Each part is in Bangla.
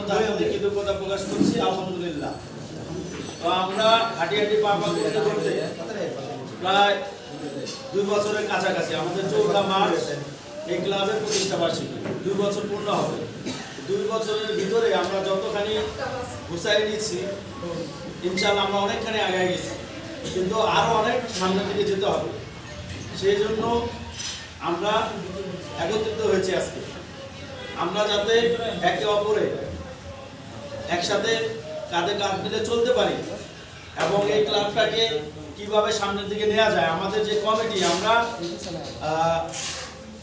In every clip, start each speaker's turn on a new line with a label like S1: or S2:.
S1: জানাতে কৃতজ্ঞতা প্রকাশ করছি। আলহামদুলিল্লাহ। তো আমরা হাঁটি হাঁটি পা পা করতে করতে প্রায় 2 বছরের কাছাকাছি, আমাদের 14 মার্চ এই ক্লাবের প্রতিষ্ঠা বার্ষিকী 2 বছর পূর্ণ হবে। 2 বছরের ভিতরে আমরা যতখানি গুছাই নিচ্ছি, ইনশাআল্লাহ আমরা অনেকখানি আগায় গেছি, কিন্তু আরো অনেক সামনের দিকে যেতে হবে। সেই জন্য আমরা একত্রিত হয়েছি আজকে। আমরা যাতে একে অপরে একসাথে কাঁধে কাঁধ মিলে চলতে পারি এবং এই ক্লাবটাকে কিভাবে সামনের দিকে নেওয়া যায়, আমাদের যে কমিটি আমরা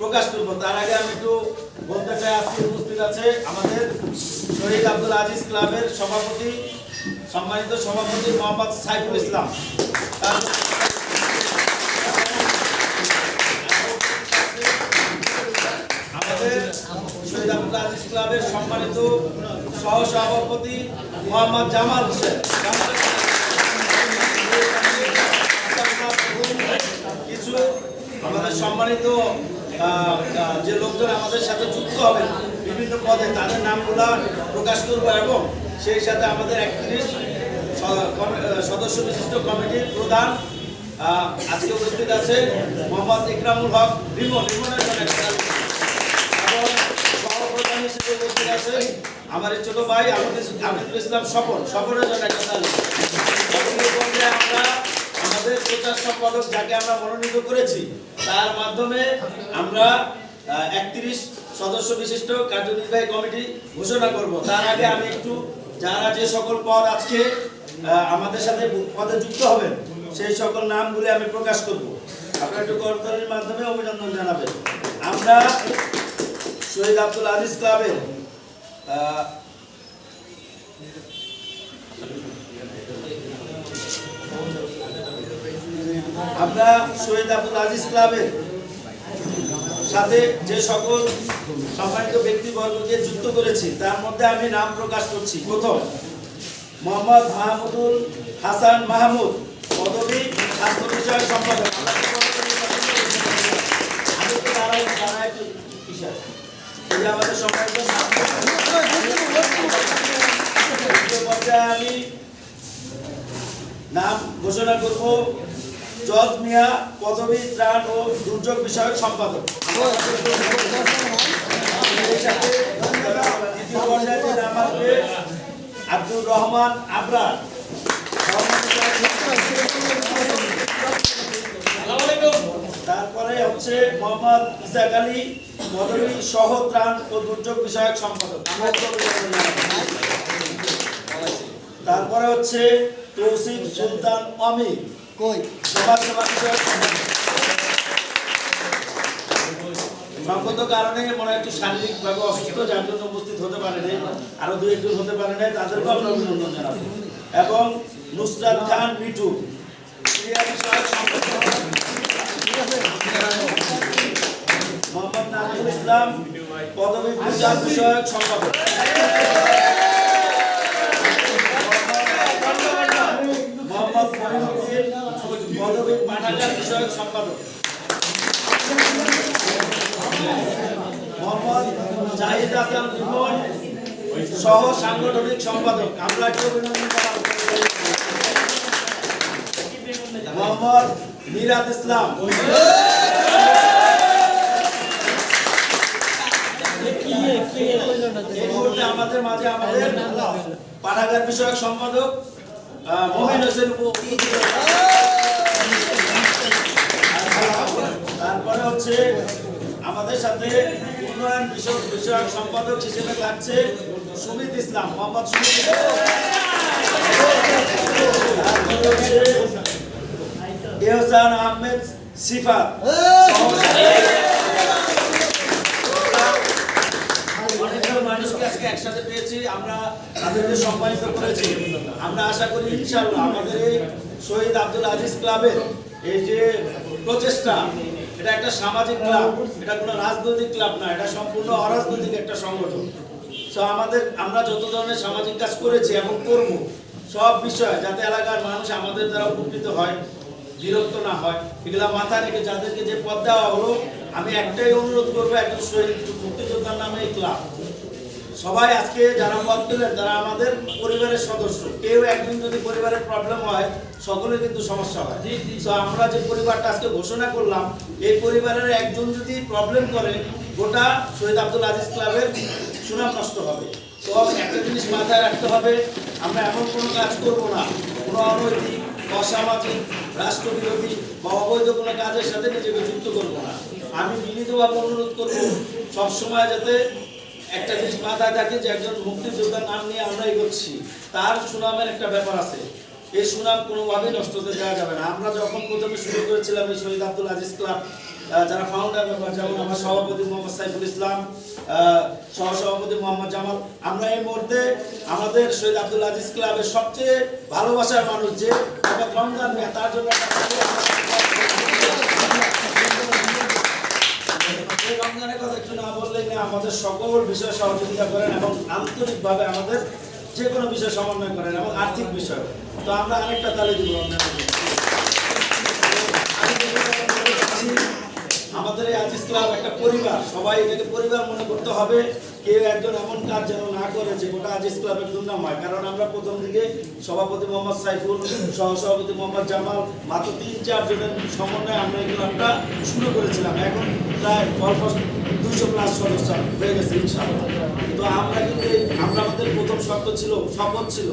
S1: প্রকাশ করবো। তার আগে আমি একটু বলতে চাই, আজকে উপস্থিত আছে আমাদের শহীদ আব্দুল আজিজ ক্লাবের সভাপতি, সম্মানিত সভাপতি মোহাম্মদ সাইফুল ইসলাম। আমাদের শহীদ আব্দুল আজিজ ক্লাবের সম্মানিত সহ সভাপতি মোহাম্মদ জামাল হোসেন। কিছু আমাদের সম্মানিত যে লোকজন আমাদের সাথে যুক্ত হবেন বিভিন্ন পদে, তাদের নামগুলো প্রকাশ করব এবং সেই সাথে আমাদের 31 সদস্য বিশিষ্ট কমিটির প্রধান আজকে উপস্থিত আছে মোহাম্মদ ইকরামুল হক রিমন। রিমনের জন্য এবং সহপ্রধান হিসেবে উপস্থিত আছে আমার ছোট ভাই আমিদুল ইসলাম স্বপন। স্বপনের জন্য একটা তালি। আমরা আমাদের প্রচার সম্পাদক যাকে আমরা মনোনীত করেছি, তার মাধ্যমে আমরা 31 সদস্য বিশিষ্ট কার্যনির্বাহী কমিটি ঘোষণা করব। তার আগে আমি একটু যারা যে সকল পদ আজকে আমাদের সাথে পদে যুক্ত হবেন সেই সকল নামগুলি আমি প্রকাশ করব। আপনারা একটু করতালির মাধ্যমে অভিনন্দন জানাবেন। আমরা শহীদ আব্দুল আজিজ ক্লাবের সাথে যে সকল সম্মানিত ব্যক্তিবর্গকে যুক্ত করেছি তার মধ্যে আমি নাম প্রকাশ করছি। প্রথম মোহাম্মদ মাহমুদুল হাসান মাহমুদ, পদবী স্বাস্থ্য বিষয়ক সম্পাদক। আমাদের সম্মানিত আমি নাম ঘোষণা করব জজ মিয়া, পদবী ত্রাণ ও দুর্যোগ বিষয়ক সম্পাদক। আব্দুর রহমান আবরার, তারপরে হচ্ছে মোহাম্মদ ইসাক আলী, পদবী সহ ত্রাণ ও দুর্যোগ বিষয়ক সম্পাদক। তারপরে হচ্ছে তৌসিফ সুলতান অমিত, সমাজসেবা বিষয়ক সম্পাদক। সঙ্গত কারণে মনে একটু শারীরিকভাবে অসুস্থ, যার জন্য উপস্থিত হতে পারে নাই, আরো 2-1 হতে পারে নাই, তাদেরকেও আমরা অভিনন্দন জানাবো। এবং নুসরাত খান মিঠু, ক্রীড়া বিষয়ক সম্পাদক। মোহাম্মদ নাজমুল ইসলাম, পদবী প্রচার বিষয়ক সম্পাদক। মোহাম্মদ মহিনুদ্দিন, পদবী পাঠাগার বিষয়ক সম্পাদক। মোহাম্মদ জাহিদ হাসান রিমন, সহ সাংগঠনিক সম্পাদক। আমরা কি অভিনন্দন জানাবো। মোহাম্মদ মিরাদ ইসলাম, এই মুহূর্তে আমাদের মাঝে আমাদের পাঠাগার বিষয়ক সম্পাদক মমিন হোসেন উপস্থিত। তারপরে হচ্ছে আমাদের সাথে উন্নয়ন বিষয়ক সম্পাদক হিসেবে থাকছে সুমিত ইসলাম, মোহাম্মদ সুমিত ইসলাম। এহসান আহমেদ সিফাত, অনেকগুলো মানুষকে আজকে একসাথে পেয়েছি, আমরা তাদেরকে সম্মানিত করেছি। আমরা আশা করি ইনশাআল্লাহ আমাদের এই শহীদ আব্দুল আজিজ ক্লাবের এই যে প্রচেষ্টা, এটা একটা সামাজিক ক্লাব, এটা কোনো রাজনৈতিক ক্লাব না, এটা সম্পূর্ণ অরাজনৈতিক একটা সংগঠন। তো আমরা যত ধরনের সামাজিক কাজ করেছি এবং করব, সব বিষয় যাতে এলাকার মানুষ আমাদের দ্বারা উপকৃত হয়, বিরক্ত না হয়, এগুলা মাথায় রেখে যাদেরকে যে পদ দেওয়া হলো, আমি একটাই অনুরোধ করবো, একজন শহীদ মুক্তিযোদ্ধার নামে এই ক্লাব, সবাই আজকে যারা পদ পেলেন তারা আমাদের পরিবারের সদস্য। কেউ একজন যদি পরিবারের প্রবলেম হয় সকলে কিন্তু সমস্যা হয়। তো আমরা যে পরিবারটা আজকে ঘোষণা করলাম, এই পরিবারের একজন যদি প্রবলেম করে গোটা শহীদ আব্দুল আজিজ ক্লাবের সুনাম নষ্ট হবে। তো একটা জিনিস মাথায় রাখতে হবে, আমরা এমন কোনো কাজ করব না, কোনো অনৈতিক, অসামাজিক, রাষ্ট্রবিরোধী বা অবৈধ কোনো কাজের সাথে নিজেকে যুক্ত করব না। আমি বিনীতভাবে অনুরোধ করব সবসময় যাতে একটা জিনিস মাথায় থাকে যে একজন মুক্তিযোদ্ধার নাম নিয়ে আমরা এগোচ্ছি, তার সুনামের একটা ব্যাপার আছে। এই সুনাম কোনোভাবেই নষ্ট হতে দেওয়া যাবে না। আমরা যখন প্রথমে শুরু করেছিলাম এই শহীদ আব্দুল আজিজ ক্লাব, যারা ফাউন্ডার মেম্বার, যেমন আমার সভাপতি মোহাম্মদ সাইফুল ইসলাম, সহসভাপতি মোহাম্মদ জামাল, আমরা এই মুহূর্তে আমাদের শহীদ আব্দুল আজিজ ক্লাবের সবচেয়ে ভালোবাসার মানুষ যে রমজান মিয়া, তার জন্য রমজানের কথা একটু না বললেই না, আমাদের সকল বিষয়ে সহযোগিতা করেন এবং আন্তরিকভাবে আমাদের যে কোনো বিষয় সমন্বয় করেন এবং আর্থিক বিষয়। তো আমরা আরেকটা তালি দিব রমজানের। আমাদের এই আজিজ ক্লাব একটা পরিবার, সবাই এটাকে পরিবার মনে করতে হবে। কেউ একজন এমন কাজ যেন না করে যে গোটা আজিজ ক্লাবের দুর্নাম হয়। কারণ আমরা প্রথম দিকে সভাপতি মোহাম্মদ সাইফুল, সহসভাপতি মোহাম্মদ জামাল, মাত্র 3-4 জনের সমন্বয়ে আমরা এই ক্লাবটা শুরু করেছিলাম। এখন প্রায় অলমোস্ট 200+ সদস্য হয়ে গেছে ইনশাআল্লাহ। তো আমরা কিন্তু আমাদের প্রথম শপথ ছিল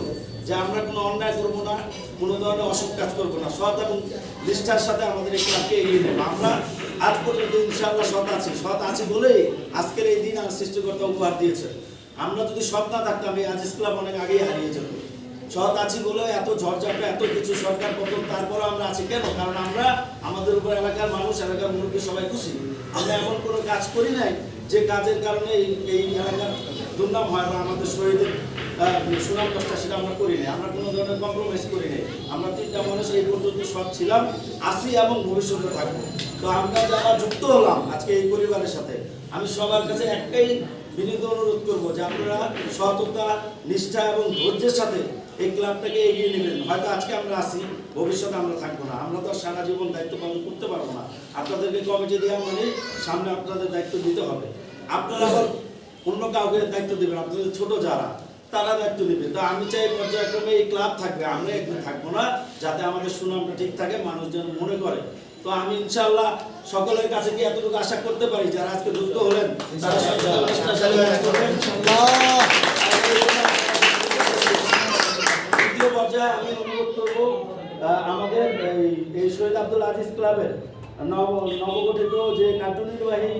S1: যে আমরা কোনো অন্যায় করবো না, কোনো ধরনের অসৎ কাজ করবো না, সৎ এবং নিষ্ঠার সাথে আমাদের এই ক্লাবকে এগিয়ে নেব। আমরা আজ পর্যন্ত ইনশাআল্লাহ সৎ আছি বলেই আজকের এই দিন আর সৃষ্টিকর্তা উপহার দিয়েছে। আমরা যদি সৎ না থাকতাম এই আজিজ ক্লাব অনেক আগেই হারিয়ে যেত। সৎ আছি বলে এত ঝড়ঝাপটা, এত কিছু সরকার পতন, তারপরে আমরা আছি কেন? কারণ আমরা আমাদের উপর এলাকার মানুষ, এলাকার মুরব্বী সবাই খুশি। আমরা এমন কোনো কাজ করি নাই যে কাজের কারণে এই এলাকার দুর্নাম হয় বা আমাদের শহীদের সুনাম কষ্ট, সেটা আমরা করি নাই। আমরা কোনো ধরনের কম্প্রোমাইজ করি নাই। আমরা 3টা মানুষ এই পর্যন্ত সৎ ছিলাম, আছি এবং ভবিষ্যতে থাকবো। তো আমরা যারা যুক্ত হলাম আজকে এই পরিবারের সাথে, আমি সবার কাছে একটাই বিনীত অনুরোধ করবো যে আপনারা সততা, নিষ্ঠা এবং ধৈর্যের সাথে এই ক্লাবটাকে এগিয়ে নেবেন। হয়তো আজকে আমরা আছি, ভবিষ্যতে আমরা থাকবো না। আমরা তো সারা জীবন দায়িত্ব পালন করতে পারবো না। আপনাদেরকে কমিটি দেওয়া মানে সামনে আপনাদের দায়িত্ব দিতে হবে। আপনারা আবার অন্য কাউকে দায়িত্ব দেবেন, আপনাদের ছোট যারা, তারা দায়িত্ব নেবে। তো আমি চাই পর্যায়ক্রমে এই ক্লাব থাকবে, আমরা একদিন থাকবো না, যাতে আমাদের সুনামটা ঠিক থাকে, মানুষ যেন মনে করে। তো আমি ইনশাআল্লাহ সকলের কাছে কি এতটুকু আশা করতে পারি যারা আজকে যুক্ত হলেন তারা দ্বিতীয় পর্যায়ে আমি অনুরোধ করবো আমাদের এই শহীদ আব্দুল আজিজ ক্লাবের নবগঠিত যে কার্যনির্বাহী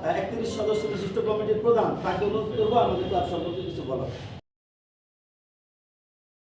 S1: 31 সদস্য বিশিষ্ট কমিটির প্রধান, তাকে অনুরোধ করবো আমাদের ক্লাব সম্পর্কে কিছু বলা।